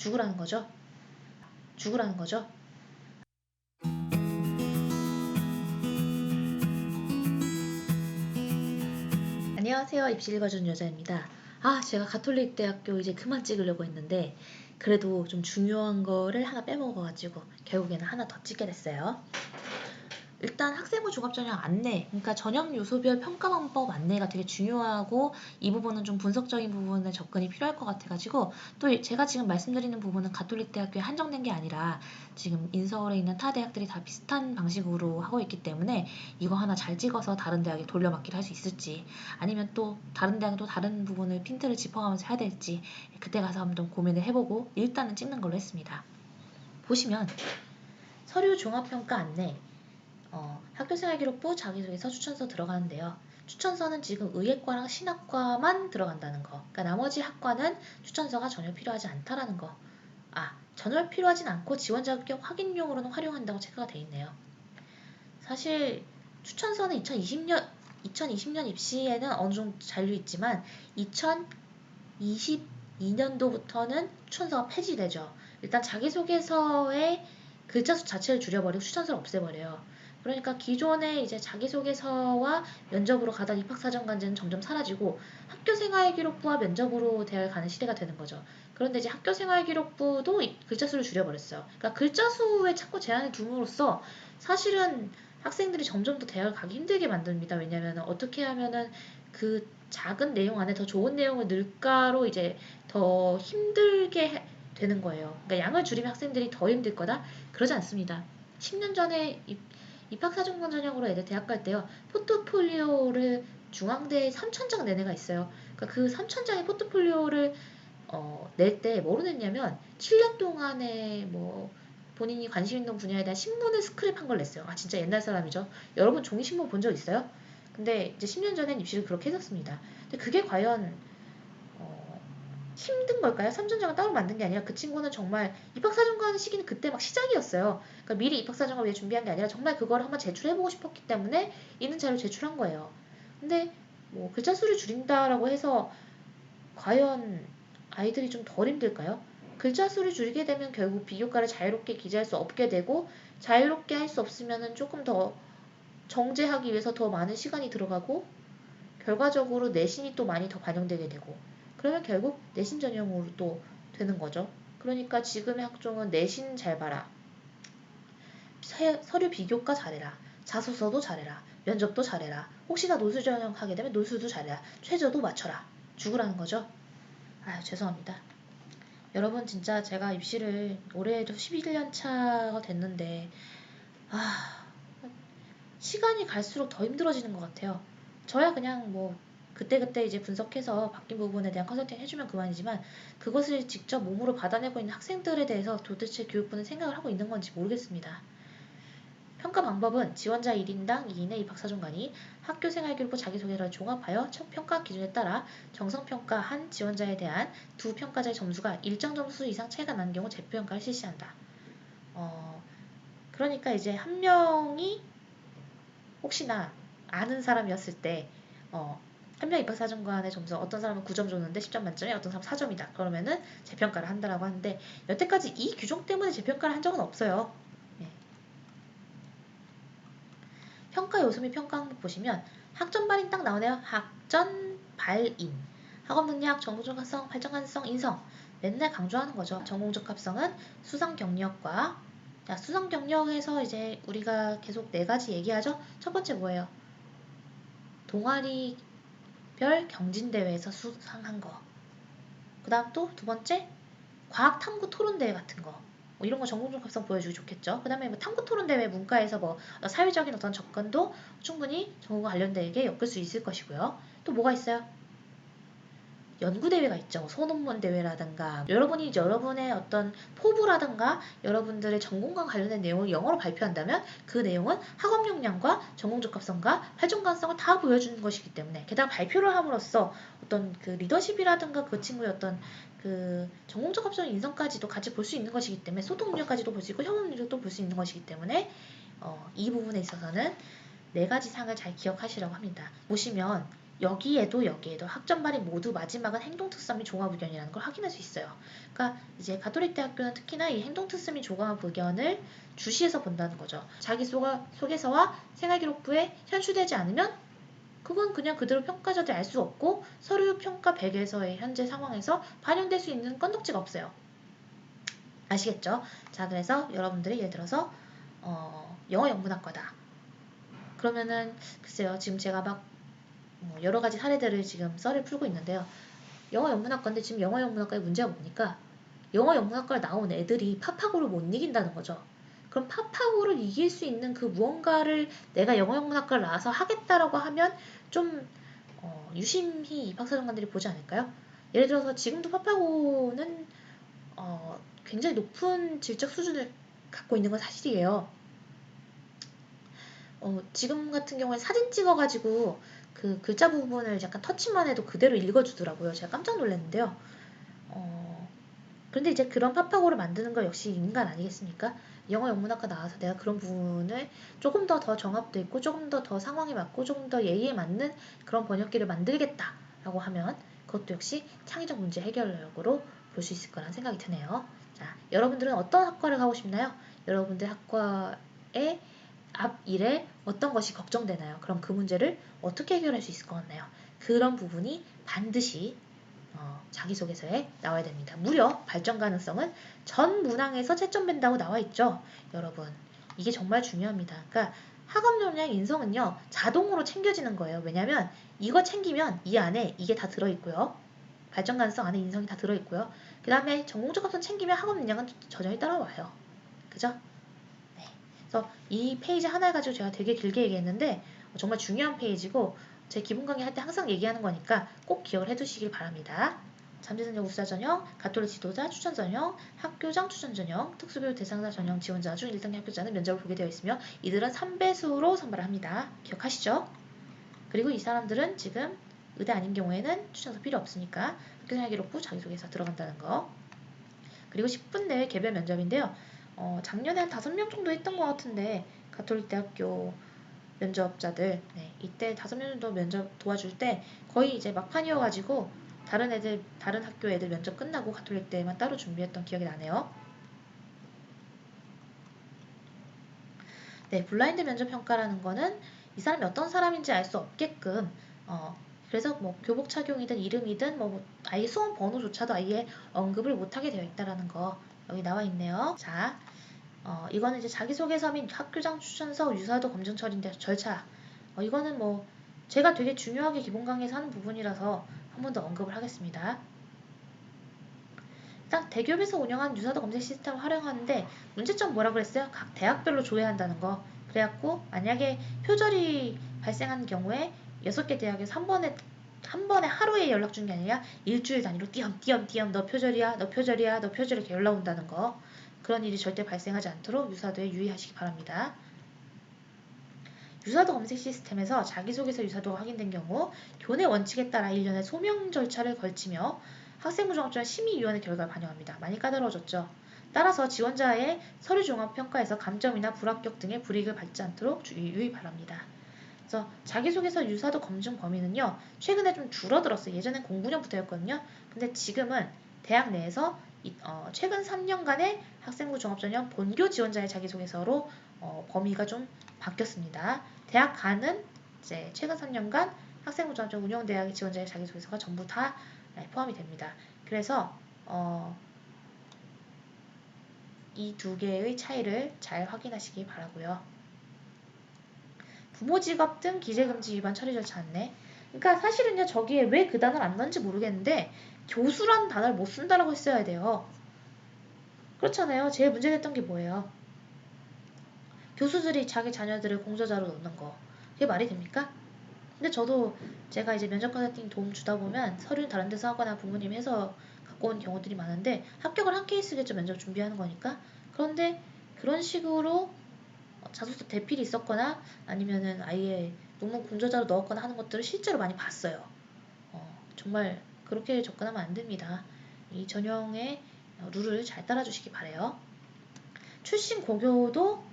죽으라는 거죠. 죽으라는 거죠. 안녕하세요. 입시 읽어주는 여자입니다. 제가 가톨릭 대학교 이제 그만 찍으려고 했는데 그래도 좀 중요한 거를 하나 빼먹어가지고 결국에는 하나 더 찍게 됐어요. 일단 학생부 종합전형 안내, 그러니까 전형 요소별 평가방법 안내가 되게 중요하고 이 부분은 좀 분석적인 부분에 접근이 필요할 것 같아가지고 또 제가 지금 말씀드리는 부분은 가톨릭 대학교에 한정된 게 아니라 지금 인서울에 있는 타 대학들이 다 비슷한 방식으로 하고 있기 때문에 이거 하나 잘 찍어서 다른 대학에 돌려막기를 할 수 있을지 아니면 또 다른 대학은 또 다른 부분을 핀트를 짚어가면서 해야 될지 그때 가서 한번 고민을 해보고 일단은 찍는 걸로 했습니다. 보시면 서류 종합평가 안내 학교생활기록부 자기소개서 추천서 들어가는데요. 추천서는 지금 의예과랑 신학과만 들어간다는 거. 그러니까 나머지 학과는 추천서가 전혀 필요하지 않다라는 거. 전혀 필요하진 않고 지원 자격 확인용으로는 활용한다고 체크가 돼 있네요. 사실 추천서는 2020년 입시에는 어느 정도 잔류 있지만 2022년도부터는 추천서가 폐지되죠. 일단 자기소개서의 글자 수 자체를 줄여버리고 추천서를 없애버려요. 그러니까 기존에 이제 자기소개서와 면접으로 가던 입학사정관제는 점점 사라지고 학교생활기록부와 면접으로 대학을 가는 시대가 되는 거죠. 그런데 이제 학교생활기록부도 글자 수를 줄여버렸어요. 그러니까 글자 수에 자꾸 제한을 둠으로써 사실은 학생들이 점점 더 대학을 가기 힘들게 만듭니다. 왜냐하면 어떻게 하면은 그 작은 내용 안에 더 좋은 내용을 넣을까로 이제 더 힘들게 되는 거예요. 그러니까 양을 줄이면 학생들이 더 힘들 거다? 그러지 않습니다. 10년 전에 입학사정관 전형으로 애들 대학 갈 때요. 포트폴리오를 중앙대에 3,000장 낸 애가 있어요. 그러니까 그 3,000장의 포트폴리오를 낼 때 뭐로 냈냐면 7년 동안에 뭐 본인이 관심 있는 분야에 대한 신문을 스크랩한 걸 냈어요. 진짜 옛날 사람이죠. 여러분 종이신문 본 적 있어요? 근데 이제 10년 전엔 입시를 그렇게 했었습니다. 근데 그게 과연 힘든 걸까요? 3전장을 따로 만든 게 아니라 그 친구는 정말 입학사정관 하는 시기는 그때 막 시작이었어요. 그러니까 미리 입학사정관 위해 준비한 게 아니라 정말 그걸 한번 제출해보고 싶었기 때문에 있는 자료 제출한 거예요. 근데 뭐 글자 수를 줄인다라고 해서 과연 아이들이 좀 덜 힘들까요? 글자 수를 줄이게 되면 결국 비교과를 자유롭게 기재할 수 없게 되고 자유롭게 할 수 없으면은 조금 더 정제하기 위해서 더 많은 시간이 들어가고 결과적으로 내신이 또 많이 더 반영되게 되고 그러면 결국 내신 전형으로 또 되는 거죠. 그러니까 지금의 학종은 내신 잘 봐라. 서류 비교과 잘해라. 자소서도 잘해라. 면접도 잘해라. 혹시나 노수 전형하게 되면 노수도 잘해라. 최저도 맞춰라. 죽으라는 거죠. 죄송합니다. 여러분 진짜 제가 입시를 올해도 11년 차가 됐는데 시간이 갈수록 더 힘들어지는 것 같아요. 저야 그냥 뭐 그때그때 이제 분석해서 바뀐 부분에 대한 컨설팅 해주면 그만이지만 그것을 직접 몸으로 받아내고 있는 학생들에 대해서 도대체 교육부는 생각을 하고 있는 건지 모르겠습니다. 평가 방법은 지원자 1인당 2인의 입학사정관이 학교생활기록부 자기소개서를 종합하여 평가 기준에 따라 정성평가 한 지원자에 대한 두 평가자의 점수가 일정 점수 이상 차이가 나는 경우 재평가를 실시한다. 그러니까 이제 한 명이 혹시나 아는 사람이었을 때 한 명 입학사정관의 점수 어떤 사람은 9점 줬는데 10점 만점에 어떤 사람은 4점이다. 그러면은 재평가를 한다라고 하는데 여태까지 이 규정 때문에 재평가를 한 적은 없어요. 네. 평가 요소 및 평가 항목 보시면 학점 발인 딱 나오네요. 학점 발인. 학업 능력, 전공적 합성, 발전 가능성, 인성. 맨날 강조하는 거죠. 전공적 합성은 수상 경력과 수상 경력에서 이제 우리가 계속 네 가지 얘기하죠. 첫 번째 뭐예요? 동아리별 경진대회에서 수상한 거. 그 다음 또 두 번째 과학탐구 토론대회 같은 거. 이런 거 전공적 합성 보여주기 좋겠죠. 그 다음에 뭐 탐구 토론대회 문과에서 뭐 사회적인 어떤 접근도 충분히 전공과 관련되게 엮을 수 있을 것이고요. 또 뭐가 있어요? 연구대회가 있죠. 소논문 대회라든가 여러분이 이제 여러분의 어떤 포부라든가 여러분들의 전공과 관련된 내용을 영어로 발표한다면 그 내용은 학업 역량과 전공적 합성과 활동 가능성을 다 보여주는 것이기 때문에 게다가 발표를 함으로써 어떤 그 리더십이라든가 그 친구의 어떤 그 전공적 합성 인성까지도 같이 볼 수 있는 것이기 때문에 소통 능력까지도 볼 수 있고 협업 능력도 볼 수 있는 것이기 때문에 이 부분에 있어서는 네 가지 상을 잘 기억하시라고 합니다. 보시면 여기에도 학점 발휘 모두 마지막은 행동특성 및 종합의견이라는 걸 확인할 수 있어요. 그러니까 이제 가톨릭 대학교는 특히나 이 행동특성 및 종합의견을 주시해서 본다는 거죠. 자기소개서와 생활기록부에 현수되지 않으면 그건 그냥 그대로 평가자들이 알 수 없고 서류 평가 100에서의 현재 상황에서 반영될 수 있는 건덕지가 없어요. 아시겠죠? 자, 그래서 여러분들이 예를 들어서 영어 영문학과다. 그러면은 글쎄요, 지금 제가 막 여러 가지 사례들을 지금 썰을 풀고 있는데요. 영어 영문학과인데 지금 영어 영문학과의 문제가 뭡니까? 영어 영문학과를 나온 애들이 파파고를 못 이긴다는 거죠. 그럼 파파고를 이길 수 있는 그 무언가를 내가 영어 영문학과를 나와서 하겠다라고 하면 좀 유심히 입학사정관들이 보지 않을까요? 예를 들어서 지금도 파파고는 굉장히 높은 질적 수준을 갖고 있는 건 사실이에요. 지금 같은 경우에 사진 찍어가지고 그 글자 부분을 약간 터치만 해도 그대로 읽어주더라고요. 제가 깜짝 놀랐는데요. 그런데 이제 그런 파파고를 만드는 거 역시 인간 아니겠습니까? 영어 영문학과 나와서 내가 그런 부분을 조금 더 정합도 있고 조금 더 상황에 맞고 조금 더 예의에 맞는 그런 번역기를 만들겠다라고 하면 그것도 역시 창의적 문제 해결력으로 볼 수 있을 거란 생각이 드네요. 자, 여러분들은 어떤 학과를 가고 싶나요? 여러분들 학과의 앞 일에 어떤 것이 걱정되나요? 그럼 그 문제를 어떻게 해결할 수 있을 것 같나요? 그런 부분이 반드시 자기소개서에 나와야 됩니다. 무려 발전 가능성은 전 문항에서 채점된다고 나와 있죠. 여러분, 이게 정말 중요합니다. 그러니까 학업 역량 인성은요, 자동으로 챙겨지는 거예요. 왜냐면 이거 챙기면 이 안에 이게 다 들어있고요. 발전 가능성 안에 인성이 다 들어있고요. 그 다음에 전공적 합성 챙기면 학업 역량은 저절히 따라와요. 그죠? 네. 그래서 이 페이지 하나를 가지고 제가 되게 길게 얘기했는데 정말 중요한 페이지고 제 기본 강의 할 때 항상 얘기하는 거니까 꼭 기억을 해두시길 바랍니다. 잠재성적 우수자 전형, 가톨릭 지도자 추천 전형, 학교장 추천 전형, 특수교육 대상자 전형 지원자 중 1단계 합격자는 면접을 보게 되어 있으며 이들은 3배수로 선발을 합니다. 기억하시죠? 그리고 이 사람들은 지금 의대 아닌 경우에는 추천서 필요 없으니까 학교생활기록부 자기소개서 들어간다는 거. 그리고 10분 내외 개별 면접인데요. 작년에 한 5명 정도 했던 것 같은데 가톨릭 대학교 면접자들 이때 5명 정도 면접 도와줄 때 거의 이제 막판이어가지고 다른 학교 애들 면접 끝나고 가톨릭 대만 따로 준비했던 기억이 나네요. 네, 블라인드 면접 평가라는 거는 이 사람이 어떤 사람인지 알 수 없게끔 그래서 뭐 교복 착용이든 이름이든 뭐 아예 수험 번호조차도 아예 언급을 못하게 되어 있다라는 거 여기 나와 있네요. 자, 이거는 이제 자기소개서 및 학교장 추천서 유사도 검증 처리 절차. 이거는 뭐 제가 되게 중요하게 기본 강의에서 하는 부분이라서 한 번 더 언급을 하겠습니다. 일단 대기업에서 운영하는 유사도 검색 시스템을 활용하는데 문제점 뭐라 그랬어요? 각 대학별로 조회한다는 거. 그래갖고 만약에 표절이 발생하는 경우에 6개 대학에서 한 번에 하루에 연락 주는 게 아니라 일주일 단위로 띄엄띄엄 너 표절이야 너 표절이야 너 표절 이렇게 연락 온다는 거. 그런 일이 절대 발생하지 않도록 유사도에 유의하시기 바랍니다. 유사도 검색 시스템에서 자기소개서 유사도가 확인된 경우 교내 원칙에 따라 1년의 소명 절차를 걸치며 학생부 종합전 심의위원회 결과를 반영합니다. 많이 까다로워졌죠. 따라서 지원자의 서류 종합 평가에서 감점이나 불합격 등의 불이익을 받지 않도록 유의 바랍니다. 그래서 자기소개서 유사도 검증 범위는요. 최근에 좀 줄어들었어요. 예전엔 09년부터였거든요. 근데 지금은 대학 내에서 최근 3년간의 학생부 종합전형 본교 지원자의 자기소개서로 범위가 좀 바뀌었습니다. 대학 간은 이제 최근 3년간 학생부 종합전형 운영대학의 지원자의 자기소개서가 전부 다 포함이 됩니다. 그래서 이 두 개의 차이를 잘 확인하시기 바라고요. 부모 직업 등 기재금지 위반 처리 절차 안내. 그러니까 사실은요 저기에 왜 그 단어를 안 넣은지 모르겠는데 교수라는 단어를 못 쓴다라고 했어야 돼요. 그렇잖아요. 제일 문제됐던 게 뭐예요? 교수들이 자기 자녀들을 공저자로 넣는 거. 그게 말이 됩니까? 근데 저도 제가 이제 면접 컨설팅 도움 주다 보면 서류는 다른 데서 하거나 부모님이 해서 갖고 온 경우들이 많은데 합격을 한 케이스겠죠. 면접 준비하는 거니까. 그런데 그런 식으로 자소서 대필이 있었거나 아니면은 아예 논문 공저자로 넣었거나 하는 것들을 실제로 많이 봤어요. 정말 그렇게 접근하면 안 됩니다. 이 전형의 룰을 잘 따라주시기 바래요. 출신 고교도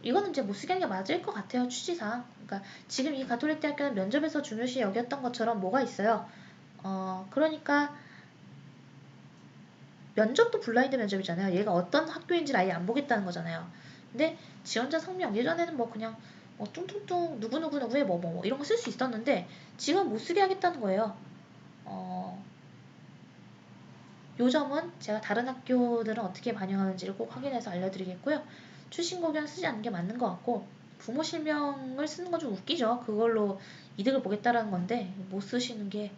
이거는 이제 못 쓰게 하는 게 맞을 것 같아요, 취지상. 그러니까 지금 이 가톨릭 대학교는 면접에서 중요시 여겼던 것처럼 뭐가 있어요. 그러니까 면접도 블라인드 면접이잖아요. 얘가 어떤 학교인지를 아예 안 보겠다는 거잖아요. 근데 지원자 성명 예전에는 뭐 그냥 뭐 뚱뚱뚱 누구누구누구의 뭐뭐 이런 거 쓸 수 있었는데 지금 못 쓰게 하겠다는 거예요. 어, 요 점은 제가 다른 학교들은 어떻게 반영하는지를 꼭 확인해서 알려드리겠고요. 출신 고견 쓰지 않는 게 맞는 것 같고 부모 실명을 쓰는 건 좀 웃기죠. 그걸로 이득을 보겠다라는 건데 못 쓰시는 게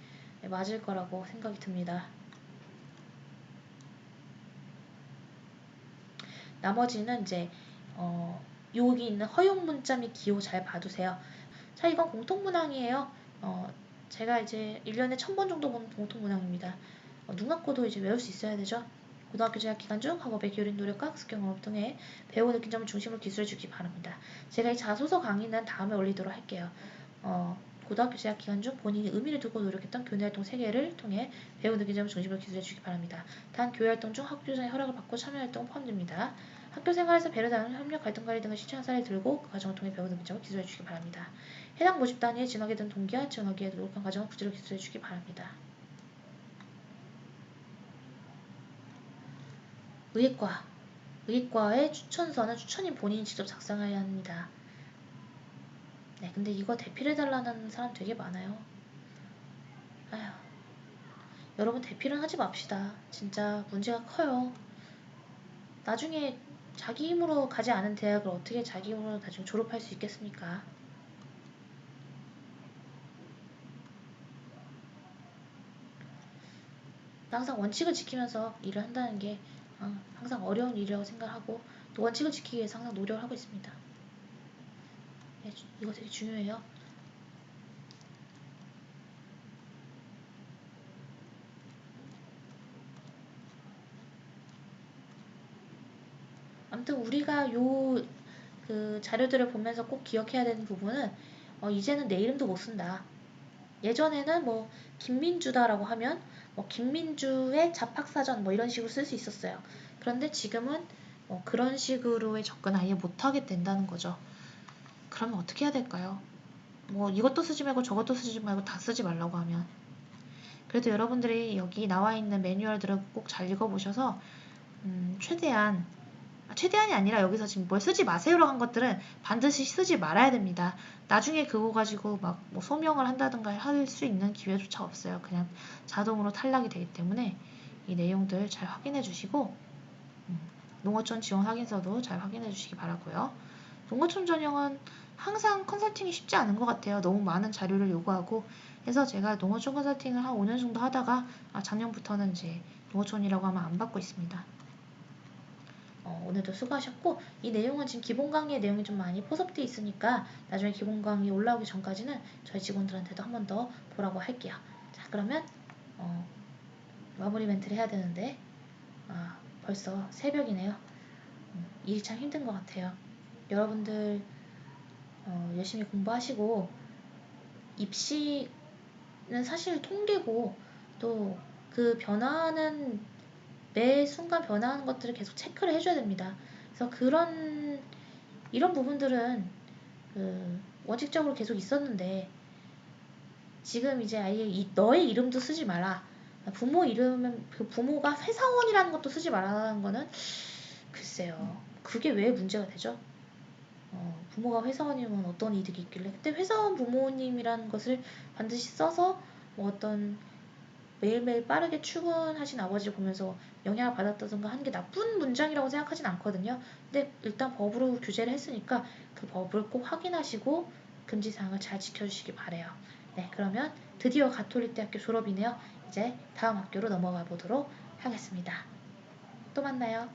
맞을 거라고 생각이 듭니다. 나머지는 이제 여기 있는 허용 문자 및 기호 잘 봐두세요. 자, 이건 공통문항이에요. 제가 이제 1년에 1000번 정도 보는 공통문항입니다. 눈 감고도 이제 외울 수 있어야 되죠. 고등학교 재학 기간 중 학업의 기울인 노력과 학습 경험을 통해 배우 느낀 점을 중심으로 기술해 주기 바랍니다. 제가 이 자소서 강의는 다음에 올리도록 할게요. 고등학교 재학 기간 중 본인이 의미를 두고 노력했던 교내 활동 3개를 통해 배우 느낀 점을 중심으로 기술해 주기 바랍니다. 단 교회 활동 중 학교장의 허락을 받고 참여 활동은 포함됩니다. 학교 생활에서 배려다는 협력, 갈등 관리 등을 실천한 사례를 들고 그 과정을 통해 배우 느낀 점을 기술해 주기 바랍니다. 해당 모집 단위에 진학에 든 동기와 지원하기 위해 노력한 과정을 구체적으로 기술해 주기 바랍니다. 의예과 의과의 추천서는 추천인 본인이 직접 작성해야 합니다. 네, 근데 이거 대필해달라는 사람 되게 많아요. 아휴, 여러분 대필은 하지 맙시다. 진짜 문제가 커요. 나중에 자기 힘으로 가지 않은 대학을 어떻게 자기 힘으로 나중에 졸업할 수 있겠습니까? 항상 원칙을 지키면서 일을 한다는 게 항상 어려운 일이라고 생각하고 또 원칙을 지키기 위해서 항상 노력을 하고 있습니다. 네, 이거 되게 중요해요. 아무튼 우리가 그 자료들을 보면서 꼭 기억해야 되는 부분은 이제는 내 이름도 못 쓴다. 예전에는 뭐 김민주다라고 하면 뭐 김민주의 잡학사전 뭐 이런 식으로 쓸 수 있었어요. 그런데 지금은 그런 식으로의 접근 아예 못하게 된다는 거죠. 그러면 어떻게 해야 될까요? 뭐 이것도 쓰지 말고 저것도 쓰지 말고 다 쓰지 말라고 하면 그래도 여러분들이 여기 나와 있는 매뉴얼들을 꼭 잘 읽어보셔서 최대한이 아니라 여기서 지금 뭘 쓰지 마세요로 한 것들은 반드시 쓰지 말아야 됩니다. 나중에 그거 가지고 막 뭐 소명을 한다든가 할 수 있는 기회조차 없어요. 그냥 자동으로 탈락이 되기 때문에 이 내용들 잘 확인해 주시고 농어촌 지원 확인서도 잘 확인해 주시기 바라고요. 농어촌 전형은 항상 컨설팅이 쉽지 않은 것 같아요. 너무 많은 자료를 요구하고 해서 제가 농어촌 컨설팅을 한 5년 정도 하다가 작년부터는 이제 농어촌이라고 하면 안 받고 있습니다. 오늘도 수고하셨고 이 내용은 지금 기본 강의의 내용이 좀 많이 포섭되어 있으니까 나중에 기본 강의 올라오기 전까지는 저희 직원들한테도 한 번 더 보라고 할게요. 자, 그러면 마무리 멘트를 해야 되는데 벌써 새벽이네요. 일이 참 힘든 것 같아요. 여러분들 열심히 공부하시고 입시는 사실 통계고 또 그 변화하는 매 순간 변화하는 것들을 계속 체크를 해줘야 됩니다. 그래서 이런 부분들은 원칙적으로 계속 있었는데 지금 이제 아예 너의 이름도 쓰지 마라. 부모 이름은 그 부모가 회사원이라는 것도 쓰지 말라는 거는 글쎄요. 그게 왜 문제가 되죠? 부모가 회사원이면 어떤 이득이 있길래? 근데 회사원 부모님이라는 것을 반드시 써서 뭐 어떤 매일매일 빠르게 출근하신 아버지를 보면서 영향을 받았다던가 하는 게 나쁜 문장이라고 생각하진 않거든요. 근데 일단 법으로 규제를 했으니까 그 법을 꼭 확인하시고 금지사항을 잘 지켜주시기 바래요. 네, 그러면 드디어 가톨릭대학교 졸업이네요. 이제 다음 학교로 넘어가 보도록 하겠습니다. 또 만나요.